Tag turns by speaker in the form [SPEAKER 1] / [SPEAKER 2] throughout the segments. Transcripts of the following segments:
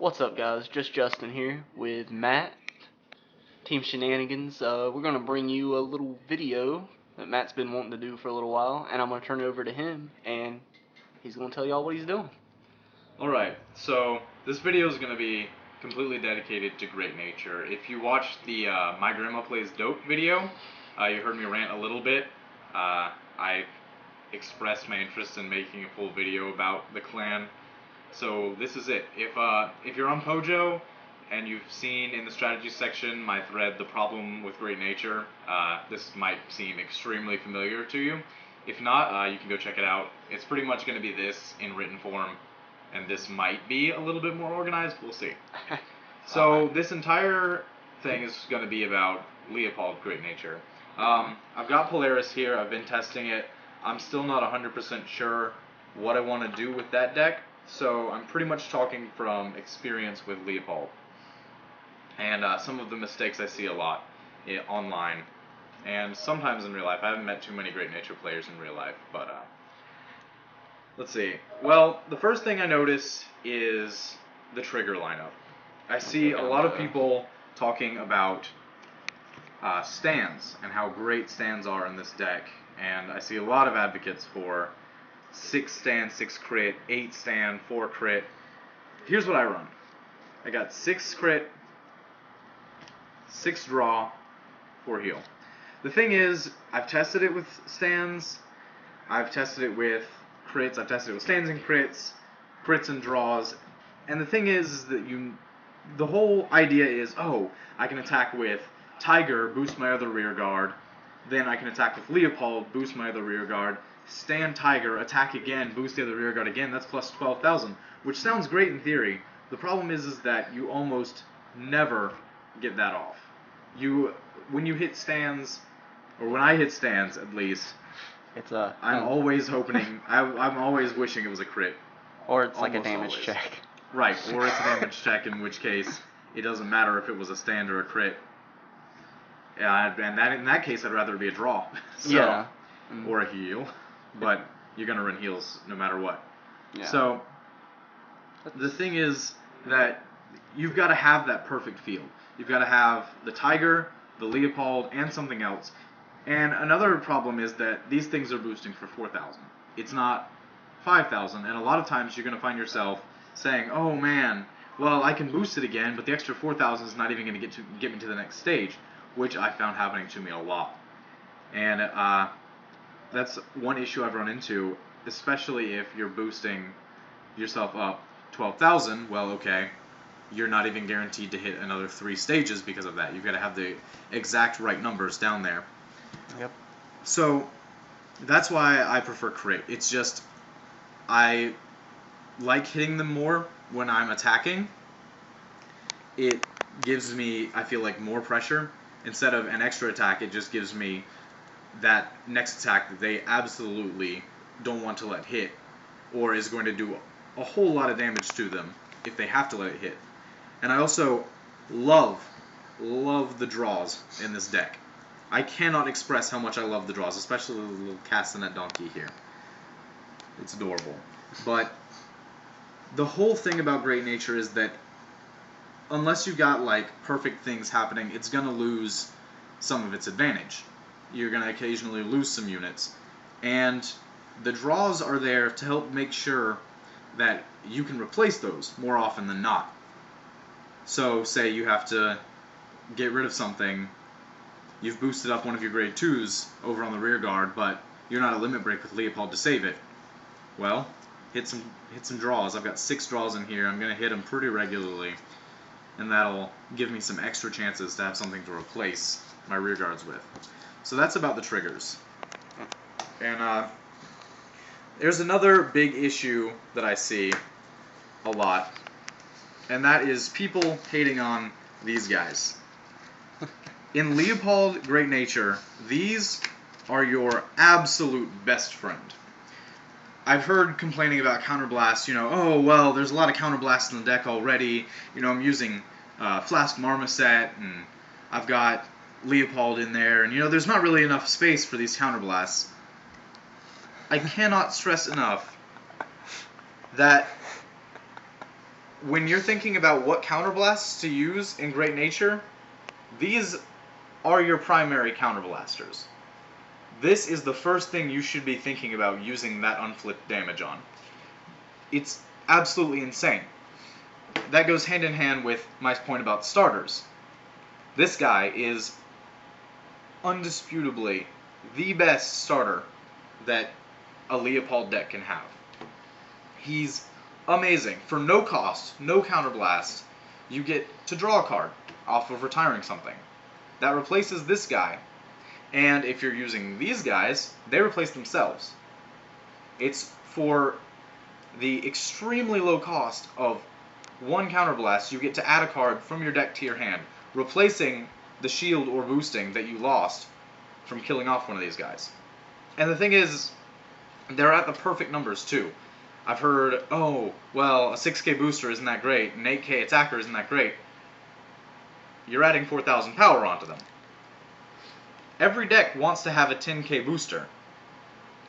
[SPEAKER 1] What's up, guys? Just Justin here with Matt, Team Shenanigans. We're going to bring you a little video that Matt's been wanting to do for a little while, and I'm going to turn it over to him, and he's going to tell y'all what he's doing.
[SPEAKER 2] Alright, so this video is going to be completely dedicated to Great Nature. If you watched the My Grandma Plays Dope video, you heard me rant a little bit. I expressed my interest in making a full video about the clan. So this is it. If you're on Pojo and you've seen in the strategy section my thread, The Problem with Great Nature, this might seem extremely familiar to you. If not, you can go check it out. It's pretty much going to be this in written form, and this might be a little bit more organized. We'll see. So this entire thing is going to be about Leopald Great Nature. I've got Polaris here. I've been testing it. I'm still not 100% sure what I want to do with that deck. So I'm pretty much talking from experience with Leopald, and some of the mistakes I see a lot online, and sometimes in real life. I haven't met too many Great Nature players in real life, but let's see. Well, the first thing I notice is the trigger lineup. I see a lot of people talking about stands and how great stands are in this deck, and I see a lot of advocates for 6 stand, 6 crit, 8 stand, 4 crit. Here's what I run. I got 6 crit, 6 draw, 4 heal. The thing is, I've tested it with stands, I've tested it with crits, I've tested it with stands and crits and draws, and the thing is that the whole idea is, oh, I can attack with Tiger, boost my other rear guard, then I can attack with Leopald, boost my other rear guard, stand Tiger, attack again, boost the other rear guard again. That's plus 12,000, which sounds great in theory. The problem is that you almost never get that off. When you hit stands, or when I hit stands at least, I'm always hoping, I'm always wishing it was a crit.
[SPEAKER 1] Or it's like a damage check.
[SPEAKER 2] Right, or it's a damage check, in which case it doesn't matter if it was a stand or a crit. And in that case, I'd rather it be a draw.
[SPEAKER 1] Yeah.
[SPEAKER 2] Or a heal. But you're going to run heals no matter what.
[SPEAKER 1] Yeah.
[SPEAKER 2] So the thing is that you've got to have that perfect field. You've got to have the Tiger, the Leopald, and something else. And another problem is that these things are boosting for 4,000. It's not 5,000, and a lot of times you're going to find yourself saying, oh man, well, I can boost it again, but the extra 4,000 is not even going to get me to the next stage, which I found happening to me a lot. And that's one issue I've run into, especially if you're boosting yourself up 12,000. Well, okay, you're not even guaranteed to hit another 3 stages because of that. You've got to have the exact right numbers down there.
[SPEAKER 1] Yep.
[SPEAKER 2] So that's why I prefer crit. It's just I like hitting them more when I'm attacking. It gives me, I feel like, more pressure. Instead of an extra attack, it just gives me that next attack that they absolutely don't want to let hit, or is going to do a whole lot of damage to them if they have to let it hit. And I also love the draws in this deck. I cannot express how much I love the draws, especially the little castanet donkey here. It's adorable. But the whole thing about Great Nature is that unless you got like perfect things happening, it's going to lose some of its advantage. You're going to occasionally lose some units. And the draws are there to help make sure that you can replace those more often than not. So, say you have to get rid of something, you've boosted up one of your grade 2s over on the rear guard, but you're not a limit break with Leopald to save it. Well, hit some draws. I've got 6 draws in here. I'm going to hit them pretty regularly, and that'll give me some extra chances to have something to replace my rear guards with. So that's about the triggers. And there's another big issue that I see a lot, and that is people hating on these guys. In Leopald Great Nature, these are your absolute best friend. I've heard complaining about counterblast, oh, well, there's a lot of counterblasts in the deck already. I'm using Flask Marmoset, and I've got Leopald in there, and there's not really enough space for these counterblasts. I cannot stress enough that when you're thinking about what counterblasts to use in Great Nature, these are your primary counterblasters. This is the first thing you should be thinking about using that unflipped damage on. It's absolutely insane. That goes hand in hand with my point about starters. This guy is undisputably the best starter that a Leopald deck can have. He's amazing. For no cost, no counterblast, you get to draw a card off of retiring something. That replaces this guy. And if you're using these guys, they replace themselves. It's for the extremely low cost of one counterblast, you get to add a card from your deck to your hand, replacing the shield or boosting that you lost from killing off one of these guys. And the thing is, they're at the perfect numbers too. I've heard, oh, well, a 6k booster isn't that great, an 8k attacker isn't that great. You're adding 4,000 power onto them. Every deck wants to have a 10k booster.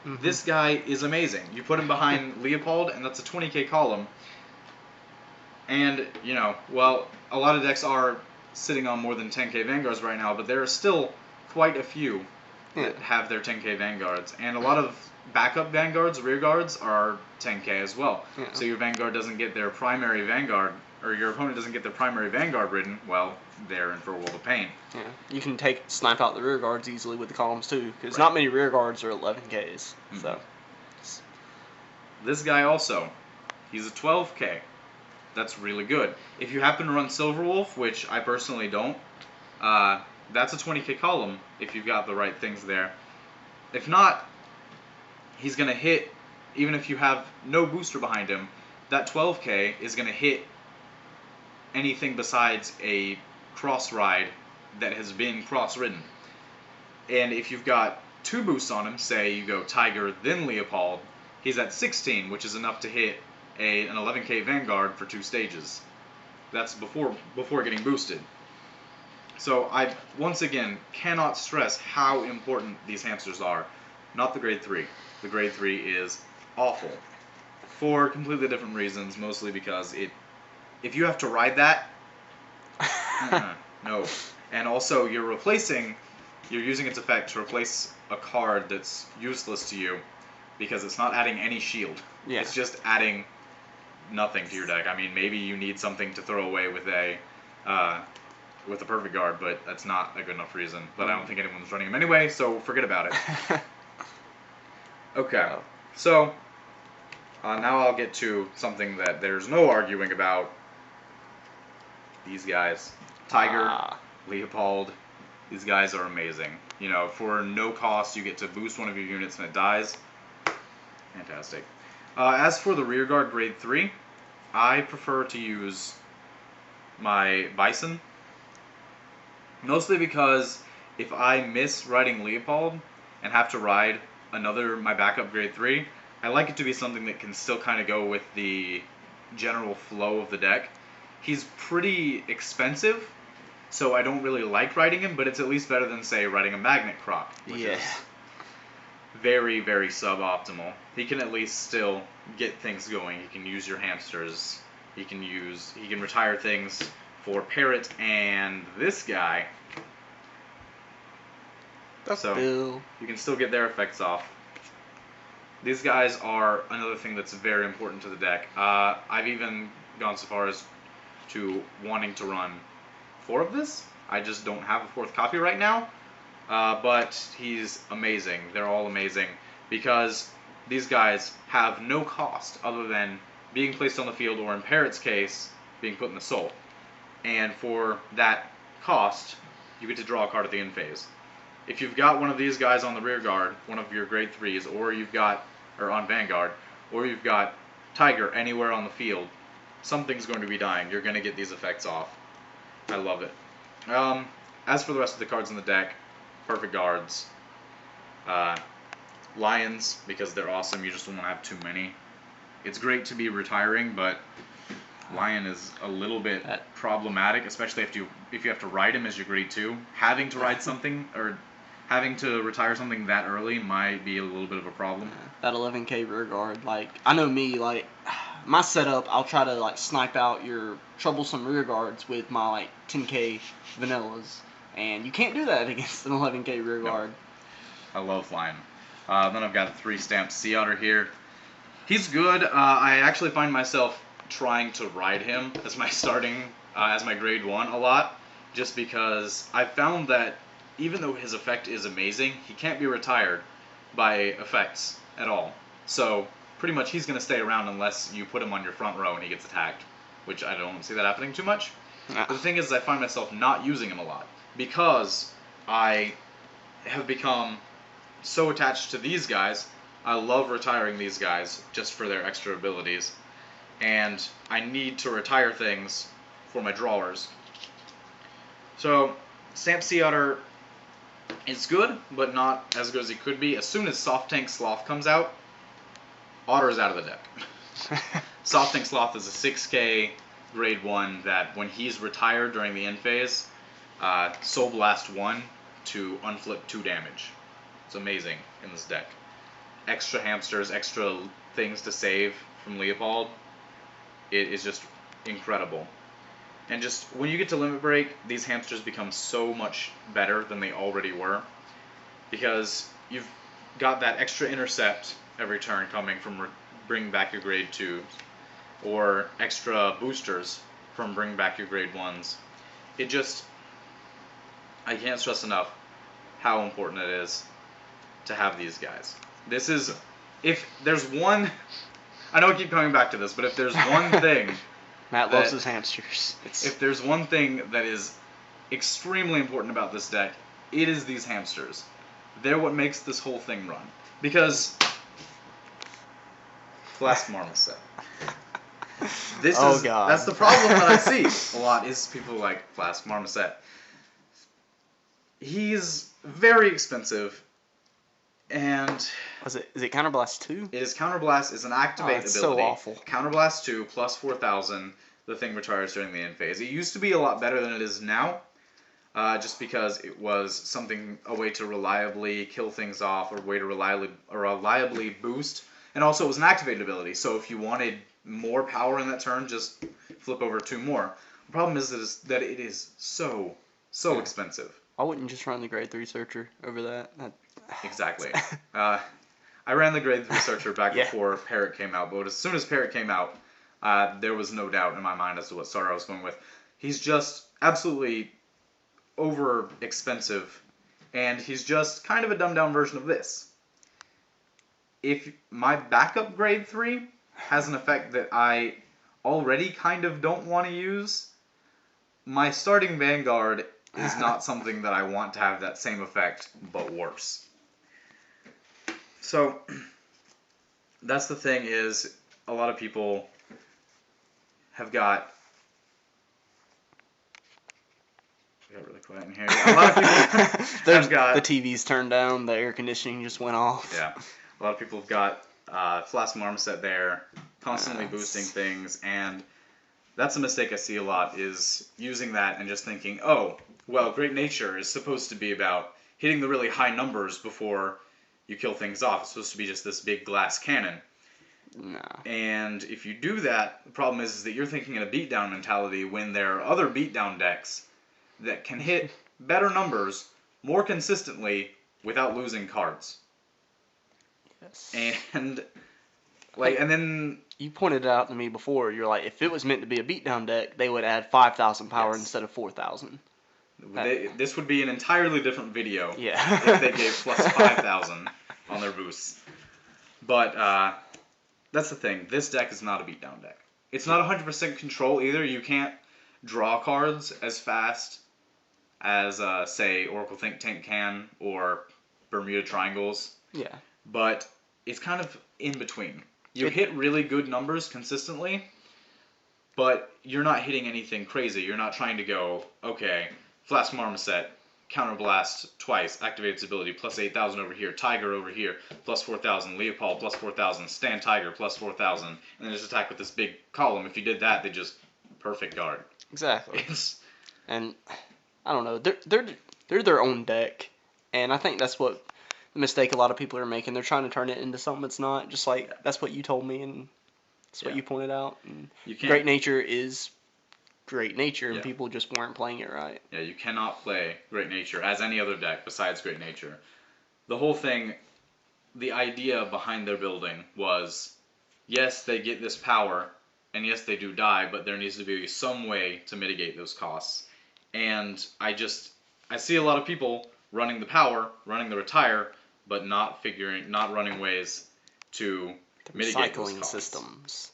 [SPEAKER 2] Mm-hmm. This guy is amazing. You put him behind Leopald, and that's a 20k column. And, you know, well, a lot of decks are sitting on more than 10k Vanguards right now, but there are still quite a few that have their 10k Vanguards. And a lot of backup Vanguards, rear guards, are 10k as well. Yeah. So your Vanguard doesn't get their primary Vanguard, or your opponent doesn't get their primary Vanguard ridden, well, they're in for a world of pain.
[SPEAKER 1] Yeah, you can snipe out the rear guards easily with the columns too, because not many rear guards are 11Ks. Mm-hmm. So
[SPEAKER 2] this guy also, he's a 12K. That's really good. If you happen to run Silverwolf, which I personally don't, that's a 20k column if you've got the right things there. If not, he's going to hit, even if you have no booster behind him, that 12k is going to hit anything besides a cross ride that has been cross-ridden. And if you've got 2 boosts on him, say you go Tiger then Leopald, he's at 16, which is enough to hit an 11k Vanguard for 2 stages. That's before getting boosted. So I, once again, cannot stress how important these hamsters are. Not the grade 3. The grade 3 is awful. For completely different reasons, mostly because if you have to ride that, no. And also, you're using its effect to replace a card that's useless to you because it's not adding any shield. Yeah. It's just adding nothing to your deck. I mean, maybe you need something to throw away with a perfect guard, but that's not a good enough reason. But I don't think anyone's running him anyway, so forget about it. Okay, so now I'll get to something that there's no arguing about. These guys. Tiger, Leopald, these guys are amazing. You know, for no cost, you get to boost one of your units and it dies. Fantastic. As for the rearguard grade 3, I prefer to use my Bison. Mostly because if I miss riding Leopald and have to ride my backup grade 3, I like it to be something that can still kind of go with the general flow of the deck. He's pretty expensive, so I don't really like riding him, but it's at least better than, say, riding a Magnet Croc, which is very, very suboptimal. He can at least still get things going. He can use your hamsters. He can retire things for Parrot and this guy. So you can still get their effects off. These guys are another thing that's very important to the deck. I've even gone so far as to wanting to run 4 of this. I just don't have a 4th copy right now. But he's amazing. They're all amazing because these guys have no cost other than being placed on the field, or in Parrot's case, being put in the soul. And for that cost, you get to draw a card at the end phase. If you've got one of these guys on the rear guard, one of your grade 3s, or on Vanguard, or you've got Tiger anywhere on the field, something's going to be dying. You're going to get these effects off. I love it. As for the rest of the cards in the deck, perfect guards. Lions, because they're awesome. You just don't want to have too many. It's great to be retiring, but Lion is a little bit problematic, especially if you have to ride him as your grade 2. Having to ride something, or having to retire something that early might be a little bit of a problem.
[SPEAKER 1] That 11k rear guard, like, I know me, like, my setup, I'll try to like snipe out your troublesome rear guards with my like 10k vanillas, and you can't do that against an 11k rear guard.
[SPEAKER 2] I love flying. Then I've got a 3-stamp Sea Otter here. He's good. I actually find myself trying to ride him as my as my grade 1 a lot, just because I found that even though his effect is amazing, he can't be retired by effects at all. So pretty much he's going to stay around unless you put him on your front row and he gets attacked, which I don't see that happening too much. But the thing is, I find myself not using him a lot because I have become so attached to these guys. I love retiring these guys just for their extra abilities, and I need to retire things for my drawers. So Stamp Sea Otter is good, but not as good as he could be. As soon as Soft Tank Sloth comes out, Otter is out of the deck. Soft Tank Sloth is a 6k grade 1 that when he's retired during the end phase, Soul Blast 1 to unflip 2 damage. It's amazing in this deck. Extra hamsters, extra things to save from Leopald. It is just incredible. And just when you get to Limit Break, these hamsters become so much better than they already were, because you've got that extra intercept every turn coming from bringing back your grade 2s, or extra boosters from bringing back your grade 1s. It just, I can't stress enough how important it is to have these guys. This is, if there's one, I know I keep coming back to this, but if there's one thing
[SPEAKER 1] Matt loves his hamsters.
[SPEAKER 2] If there's one thing that is extremely important about this deck, it is these hamsters. They're what makes this whole thing run. Because Flask Marmoset.
[SPEAKER 1] God.
[SPEAKER 2] That's the problem that I see a lot, is people like Flask Marmoset. He's very expensive, and
[SPEAKER 1] is it Counterblast 2?
[SPEAKER 2] It is Counterblast. Is an activate ability.
[SPEAKER 1] So awful.
[SPEAKER 2] Counterblast 2 plus 4,000. The thing retires during the end phase. It used to be a lot better than it is now, just because it was a way to reliably kill things off, or a way to reliably boost, and also it was an activated ability. So if you wanted more power in that turn, just flip over 2 more. The problem is that it is so expensive.
[SPEAKER 1] I wouldn't just run the grade 3 searcher over that.
[SPEAKER 2] Exactly. I ran the grade 3 searcher back before Parrot came out, but as soon as Parrot came out, there was no doubt in my mind as to what starter I was going with. He's just absolutely over expensive, and he's just kind of a dumbed down version of this. If my backup grade 3 has an effect that I already kind of don't want to use, my starting Vanguard is not something that I want to have that same effect, but worse. So, that's the thing, is a lot of people have got... I got really quiet in here. A lot of people have got...
[SPEAKER 1] The TV's turned down, the air conditioning just went off.
[SPEAKER 2] Yeah. A lot of people have got Flask Marmoset there, constantly boosting things, and that's a mistake I see a lot, is using that and just thinking, oh, well, Great Nature is supposed to be about hitting the really high numbers before you kill things off. It's supposed to be just this big glass cannon.
[SPEAKER 1] Nah.
[SPEAKER 2] And if you do that, the problem is that you're thinking in a beatdown mentality when there are other beatdown decks that can hit better numbers more consistently without losing cards.
[SPEAKER 1] Yes.
[SPEAKER 2] And then
[SPEAKER 1] you pointed it out to me before. You're like, if it was meant to be a beatdown deck, they would add 5,000 power instead of 4,000.
[SPEAKER 2] This would be an entirely different video
[SPEAKER 1] if
[SPEAKER 2] they gave plus 5,000 on their boosts. But that's the thing. This deck is not a beatdown deck. It's not 100% control either. You can't draw cards as fast as, say, Oracle Think Tank can, or Bermuda Triangles.
[SPEAKER 1] Yeah.
[SPEAKER 2] But it's kind of in between. You hit really good numbers consistently, but you're not hitting anything crazy. You're not trying to go, okay, Flask Marmoset, Counterblast twice, activate its ability, plus 8,000 over here, Tiger over here, plus 4,000, Leopald, plus 4,000, Stand Tiger, plus 4,000, and then just attack with this big column. If you did that, they just perfect guard.
[SPEAKER 1] Exactly. And I don't know, they're their own deck, and I think that's what the mistake a lot of people are making. They're trying to turn it into something it's not. Just like that's what you told me, and That's what you pointed out. And
[SPEAKER 2] You can't.
[SPEAKER 1] Great Nature is Great Nature, and
[SPEAKER 2] Yeah.
[SPEAKER 1] people just weren't playing it right.
[SPEAKER 2] Yeah, you cannot play Great Nature as any other deck besides Great Nature. The whole thing, the idea behind their building was, yes, they get this power, and yes, they do die, but there needs to be some way to mitigate those costs. And I see a lot of people running the power, running the retire, but not running ways to mitigate those
[SPEAKER 1] Recycling
[SPEAKER 2] costs.
[SPEAKER 1] systems.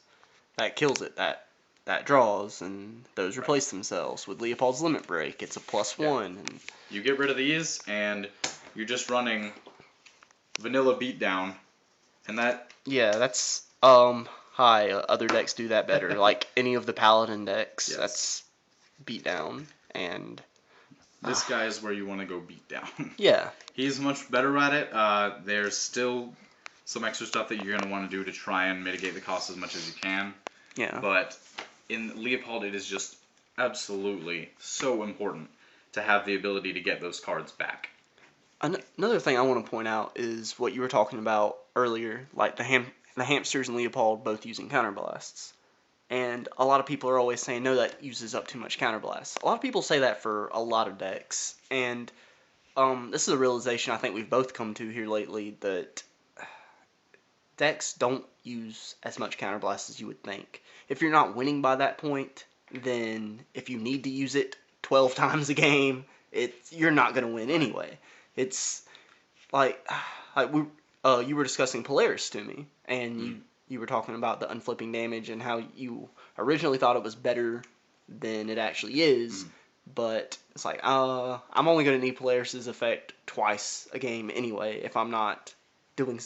[SPEAKER 1] That kills it. That draws, and those replace themselves. With Leopold's Limit Break, it's a +1. And
[SPEAKER 2] you get rid of these, and you're just running vanilla beatdown, and that...
[SPEAKER 1] Yeah, that's... Hi, other decks do that better. Like any of the Paladin decks,
[SPEAKER 2] Yes.
[SPEAKER 1] that's beatdown, and...
[SPEAKER 2] This guy is where you want to go beat down.
[SPEAKER 1] Yeah.
[SPEAKER 2] He's much better at it. There's still some extra stuff that you're going to want to do to try and mitigate the cost as much as you can.
[SPEAKER 1] Yeah.
[SPEAKER 2] But in Leopold, it is just absolutely so important to have the ability to get those cards back.
[SPEAKER 1] Another thing I want to point out is what you were talking about earlier, like the hamsters and Leopold both using counterblasts. And a lot of people are always saying, no, that uses up too much counterblast. A lot of people say that for a lot of decks. And this is a realization I think we've both come to here lately, that decks don't use as much counterblast as you would think. If you're not winning by that point, then if you need to use it 12 times a game, you're not going to win anyway. It's like you were discussing Polaris to me, and you were talking about the unflipping damage and how you originally thought it was better than it actually is, but it's like, I'm only going to need Polaris's effect twice a game anyway. If I'm not in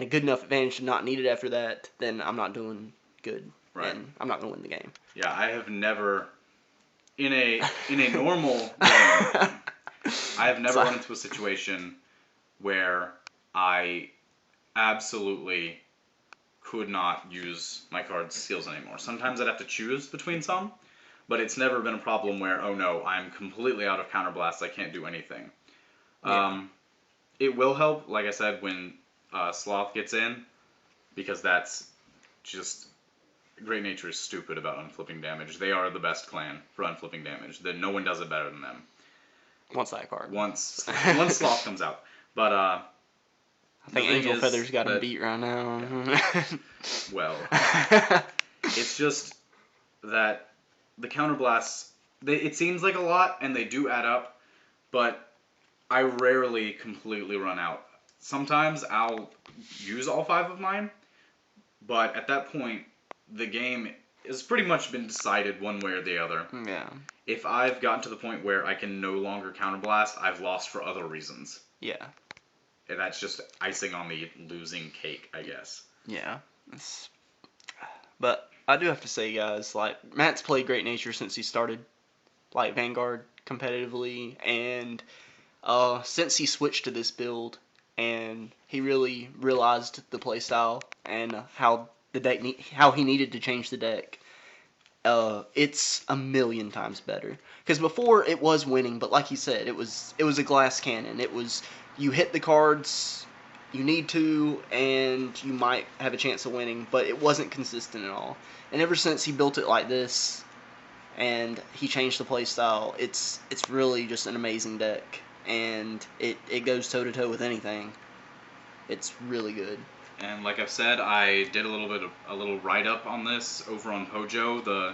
[SPEAKER 1] a good enough advantage to not need it after that, then I'm not doing good, and I'm not going to win the game.
[SPEAKER 2] Yeah, I have never, in a normal game, I have never run into a situation where I absolutely could not use my card's seals anymore. Sometimes I'd have to choose between some, but it's never been a problem where, oh no, I'm completely out of counterblast, I can't do anything. Yeah. It will help, like I said, when Sloth gets in, because that's just... Great Nature is stupid about unflipping damage. They are the best clan for unflipping damage. No one does it better than them.
[SPEAKER 1] Once that card.
[SPEAKER 2] Once Sloth comes out. But,
[SPEAKER 1] I think Angel Feather's got him beat right now.
[SPEAKER 2] Yeah. Well, it's just that the counterblasts, it seems like a lot, and they do add up, but I rarely completely run out. Sometimes I'll use all 5 of mine, but at that point, the game has pretty much been decided one way or the other.
[SPEAKER 1] Yeah.
[SPEAKER 2] If I've gotten to the point where I can no longer counterblast, I've lost for other reasons.
[SPEAKER 1] Yeah.
[SPEAKER 2] And that's just icing on the losing cake, I guess.
[SPEAKER 1] Yeah. But I do have to say, guys, like, Matt's played Great Nature since he started, like, Vanguard competitively, and since he switched to this build, and he really realized the playstyle and how he needed to change the deck, it's a million times better. Because before it was winning, but like you said, it was a glass cannon. It was, you hit the cards you need to, and you might have a chance of winning, but it wasn't consistent at all. And ever since he built it like this, and he changed the playstyle, it's really just an amazing deck, and it goes toe to toe with anything. It's really good.
[SPEAKER 2] And like I've said, I did a little write-up on this over on Pojo. The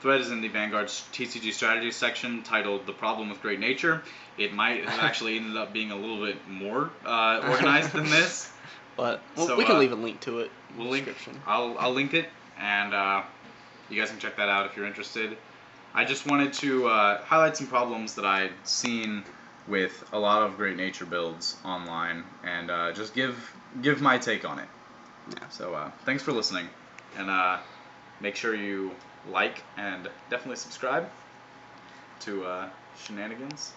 [SPEAKER 2] thread is in the Vanguard's TCG strategy section titled "The Problem with Great Nature." It might have actually ended up being a little bit more organized than this.
[SPEAKER 1] But we can leave a link to it in the description.
[SPEAKER 2] I'll link it, and you guys can check that out if you're interested. I just wanted to highlight some problems that I'd seen with a lot of Great Nature builds online, and just give my take on it.
[SPEAKER 1] Yeah.
[SPEAKER 2] So thanks for listening, and make sure you like and definitely subscribe to Shenanigans.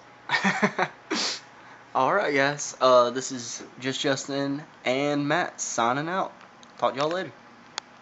[SPEAKER 1] Alright guys, this is just Justin and Matt signing out. Talk to y'all later.